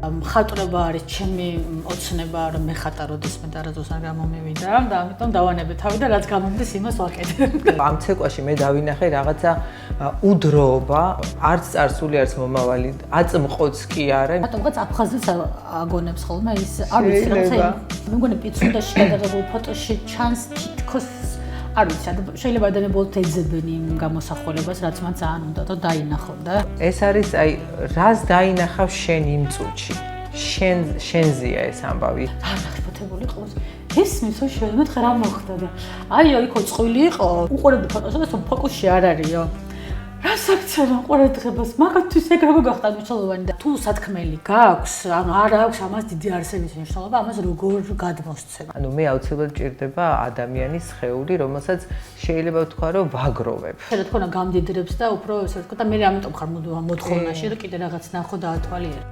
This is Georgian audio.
მხატვრობა არის ჩემი ოცნება, რომ მეხატა როდესმე და როდესაც არ გამომივიდა და ამიტომ დავანებე თავი და რაც გამომდის იმას ვაკეთებ. ამ ცეკვაში მე დავინახე რაღაცა უდროობა, არც წარსული, არც მომავალი, აწმყოც კი არა. რატომღაც აფხაზეთს აგონებს ხოლმე ის არ ვიცი რაღაცა მე მგონი პიცუნდაში გადაღებულ ფოტოში ჩანს თითქოს არ ვიცი, შეიძლება ადამიანები բոլთ ეძებენ იმ გამოსახულებას, რაც მან ძალიან უნდა და დაინახო და ეს არის აი რას დაინახავ შენ იმ წუთში. შენზეა ეს ამბავი. დანახებოთებული ყავს. ისმის შევემეთხე რა მოხდა და აიო იქო წყვილი იყო. უყურებდი ფოტოს და ფოკუსში არ არისო. რა საქცევა ყურადღებას მაგათთვის ეგ როგორ გახდა მნიშვნელოვანი და თუ სათქმელი გაქვს, ანუ არ აქვს ამას დიდი არსების მნიშვნელობა, ამას როგორ გადმოსცემ. ანუ მე აუცილებლად ჭირდება ადამიანის სხეული, რომელსაც შეიძლება ვთქვა, რომ ვაგროვებ. შეიძლება თქვა გამდიდრებს და უფრო ესე ვთქვა და მე ამიტომ ხარ მოთხოვნაში, რომ კიდე რაღაც ნახო და ათვალიერე.